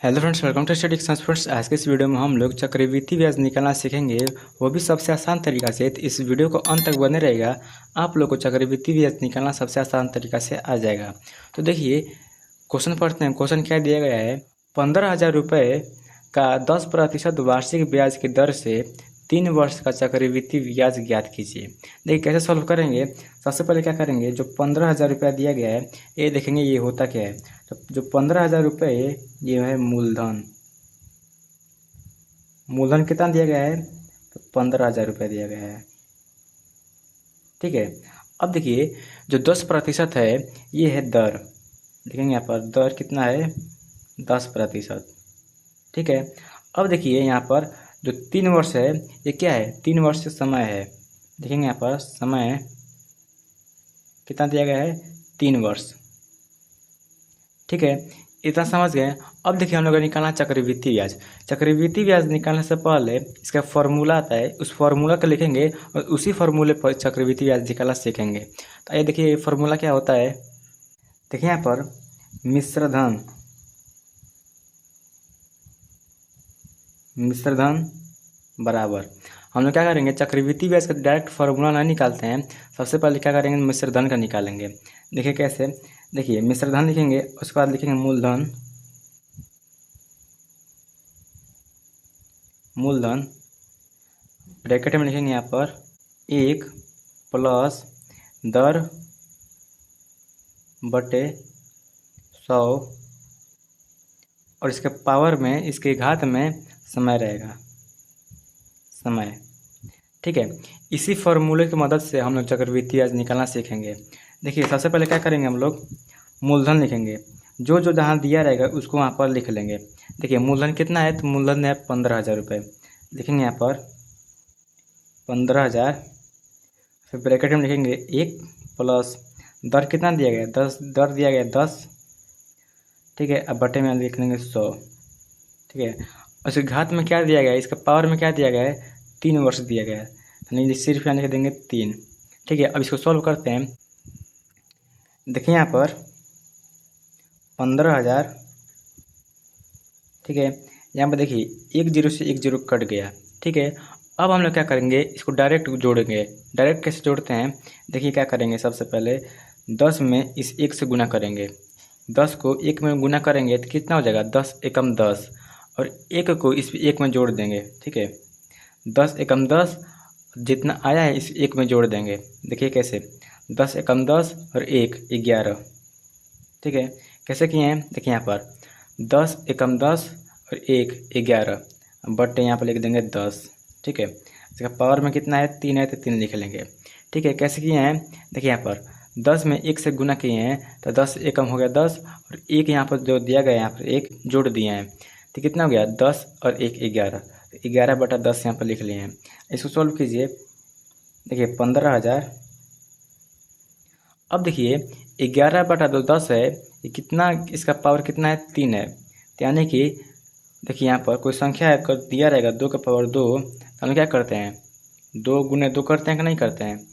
Hello friends, welcome to study expense friends. आज के इस वीडियो में हम लोग चक्रवृद्धि ब्याज निकालना सीखेंगे, वो भी सबसे आसान तरीका से। तो इस वीडियो को अंत तक बने रहेगा, आप लोग को चक्रवृद्धि ब्याज निकालना सबसे आसान तरीका से आ जाएगा। तो देखिए क्वेश्चन पढ़ते हैं। क्वेश्चन क्या दिया गया है, 15,000 रुपये का 10% वार्षिक ब्याज की दर से 3 वर्ष का चक्रवृद्धि ब्याज ज्ञात कीजिए। देखिए कैसे सॉल्व करेंगे। सबसे पहले क्या करेंगे, जो 15,000 रुपया दिया गया है ये देखेंगे ये होता क्या है। तो जो 15,000 रुपये ये है मूलधन। मूलधन कितना दिया गया है, तो 15,000 रुपया दिया गया है। ठीक है। अब देखिए जो 10% है ये है दर। देखेंगे यहाँ पर दर कितना है, 10%। ठीक है। अब देखिए यहाँ पर जो 3 वर्ष है ये क्या है, 3 वर्ष समय है। देखेंगे यहाँ पर समय कितना दिया गया है, 3 वर्ष। ठीक है, इतना समझ गए। अब देखिए हम लोग का निकालना चक्रवृद्धि ब्याज। चक्रवृद्धि ब्याज निकालने से पहले इसका फॉर्मूला आता है, उस फॉर्मूला को लिखेंगे और उसी फॉर्मूले पर चक्रवृद्धि ब्याज निकालना सीखेंगे। तो ये देखिए फॉर्मूला क्या होता है। देखिए यहाँ पर मिश्रधन, मिश्रधन बराबर, हम लोग क्या करेंगे चक्रवृद्धि ब्याज का डायरेक्ट फार्मूला नहीं निकालते हैं। सबसे पहले क्या करेंगे, मिश्रधन का निकालेंगे। देखिए कैसे, देखिए मिश्रधन लिखेंगे, उसके बाद लिखेंगे मूलधन। मूलधन ब्रैकेट में लिखेंगे यहाँ पर 1 प्लस दर बटे 100 और इसके पावर में, इसके घात में समय रहेगा, समय। ठीक है, इसी फॉर्मूले की मदद से हम लोग चक्रवृद्धि ब्याज निकालना सीखेंगे। देखिए सबसे पहले क्या करेंगे, हम लोग मूलधन लिखेंगे। जो जो जहाँ दिया रहेगा उसको वहाँ पर लिख लेंगे। देखिए मूलधन कितना है, तो मूलधन है 15,000 रुपये। लिखेंगे यहाँ पर 15,000, फिर ब्रैकेट में लिखेंगे 1 प्लस दर कितना दिया गया, 10 दर दिया गया 10। ठीक है, अब बटे में लिख लेंगे 100। ठीक है, उसके घात में क्या दिया गया है, इसका पावर में क्या दिया गया है, 3 वर्ष दिया गया है, यानी सिर्फ यहाँ लिख देंगे 3। ठीक है, अब इसको सॉल्व करते हैं। देखिए यहाँ पर 15,000, ठीक है, यहाँ पर देखिए 1 जीरो से 1 जीरो कट गया। ठीक है, अब हम लोग क्या करेंगे, इसको डायरेक्ट जोड़ेंगे। डायरेक्ट कैसे जोड़ते हैं, देखिए क्या करेंगे, सबसे पहले 10 में इस 1 से गुना करेंगे। 10 को 1 में गुना करेंगे तो कितना हो जाएगा, 10 एकम 10, और 1 को इस 1 में जोड़ देंगे। ठीक है, 10 एकम 10, जितना आया है इस 1 में जोड़ देंगे। देखिए कैसे, 10 एकम 10 और 1 11। ठीक है, कैसे किए हैं, देखिए यहाँ पर 10 एकम 10 और 1 11, बटे यहाँ पर लिख देंगे 10। ठीक है, इसका पावर में कितना है, 3 है, तो 3 लिख लेंगे। ठीक है, कैसे किए हैं, देखिए यहाँ पर 10 में 1 से गुना किए हैं तो 10 एकम हो गया 10, और 1 यहाँ पर जो दिया गया यहाँ पर 1 जोड़ दिए हैं तो कितना हो गया, 10 और 1 11, 11 बटा 10 यहाँ पर लिख लिए हैं। इसको सॉल्व कीजिए। देखिए 15,000, अब देखिए 11 बटा 2 10 है, ये कितना, इसका पावर कितना है, 3 है। तो यानी कि देखिए यहाँ पर कोई संख्या है कर दिया रहेगा 2 का पावर 2, तो हम क्या करते हैं, 2 गुने 2 करते हैं कि नहीं करते हैं,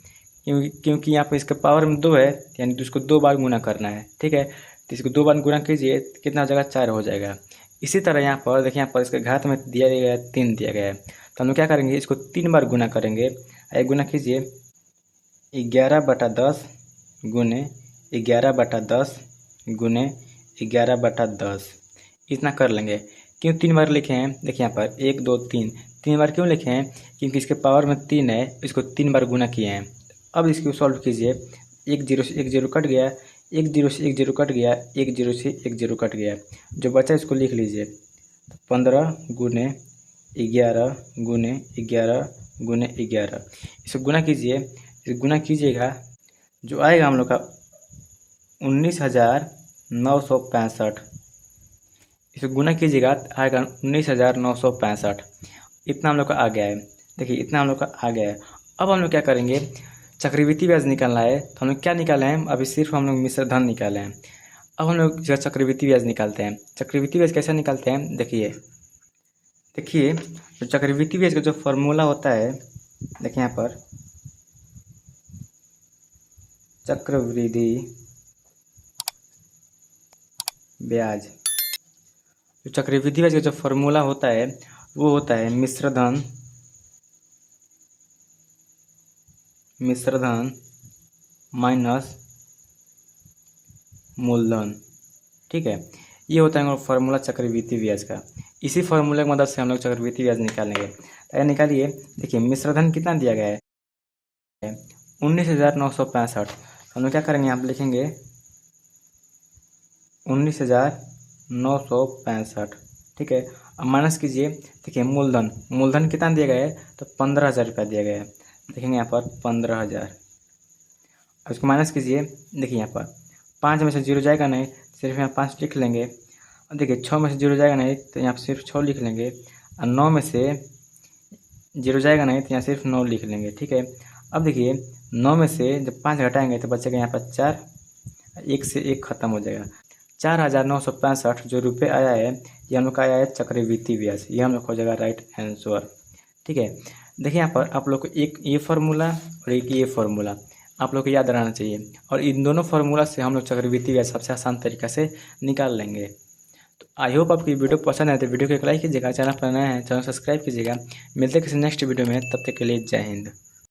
क्योंकि यहाँ पर इसका पावर में 2 है, यानी तो इसको 2 बार गुना करना है। ठीक है, तो इसको 2 बार गुना कीजिए तो कितना हो जाएगा, 4 हो जाएगा। इसी तरह यहाँ पर देखिए, यहाँ पर इसके घात में दिया गया है 3 दिया गया है, तो हम लोग क्या करेंगे, इसको 3 बार गुना करेंगे। एक गुना कीजिए, 11 बटा 10 गुने 11 बटा 10 गुने 11 बटा 10, इतना कर लेंगे। क्यों 3 बार लिखे हैं, देखिए यहाँ पर 1 2 3, 3 बार क्यों लिखे हैं, क्योंकि इसके पावर में 3 है, इसको 3 बार गुना किए हैं। अब इसको सॉल्व कीजिए। 1 जीरो से 1 जीरो कट गया, 1 जीरो से 1 जीरो कट गया, 1 जीरो से 1 जीरो कट गया, जो बचा इसको लिख लीजिए। 15 गुने 11 गुने 11 गुने 11, इसको गुना कीजिए। इसे गुना कीजिएगा, जो आएगा हम लोग का 19,965। इसे गुना कीजिएगा आएगा 19,965, इतना हम लोग का आ गया है। देखिए इतना हम लोग का आ गया है। अब हम लोग क्या करेंगे, चक्रवृद्धि ब्याज निकालना है, तो हम लोग क्या निकाले हैं, अभी सिर्फ हम लोग मिश्रधन निकाले हैं। अब हम लोग चक्रवृद्धि ब्याज निकालते हैं। चक्रवृद्धि ब्याज कैसे निकालते हैं, देखिए देखिए जो चक्रवृद्धि ब्याज का जो फॉर्मूला होता है, देखिए यहाँ पर चक्रवृद्धि ब्याज, जो चक्रवृद्धि ब्याज का जो फॉर्मूला होता है वो होता है मिश्र धन माइनस मूलधन। ठीक है, ये होता है फॉर्मूला चक्रवृद्धि ब्याज का। इसी फॉर्मूले की मदद से हम लोग चक्रवृद्धि ब्याज निकालेंगे। तो निकालिए, देखिए मिश्र धन कितना दिया गया है 19,965। हम लोग क्या करेंगे, यहाँ पे लिखेंगे 19,965। ठीक है, अब माइनस कीजिए, देखिए मूलधन कितना दिया गया है तो 15,000 रुपया दिया गया है। देखेंगे यहाँ पर 15,000। अब इसको माइनस कीजिए, देखिए यहाँ पर 5 में से 0 जाएगा नहीं, सिर्फ यहाँ 5 लिख लेंगे। अब देखिए 6 में से 0 जाएगा नहीं तो यहाँ पर सिर्फ 6 लिख लेंगे, और 9 में से 0 जाएगा नहीं तो यहाँ सिर्फ 9 लिख लेंगे। ठीक है, अब देखिए 9 में से जब 5 घटाएंगे तो बचेगा यहाँ पर 4, 1 से 1 खत्म हो जाएगा। 4,965 जो रुपये आया है ये हम लोग का आया है चक्रवृद्धि ब्याज। ये हम लोग हो जाएगा राइट आंसर। ठीक है, देखिए यहाँ पर आप लोग को एक ये फार्मूला और एक ये फार्मूला आप लोग को याद रहना चाहिए, और इन दोनों फार्मूला से हम लोग चक्रवृद्धि ब्याज सबसे आसान तरीका से निकाल लेंगे। तो आई होप आपकी वीडियो पसंद है तो वीडियो को एक लाइक कीजिएगा, चैनल पर नया है चैनल सब्सक्राइब कीजिएगा। मिलते हैं किसी नेक्स्ट वीडियो में, तब तक के लिए जय हिंद।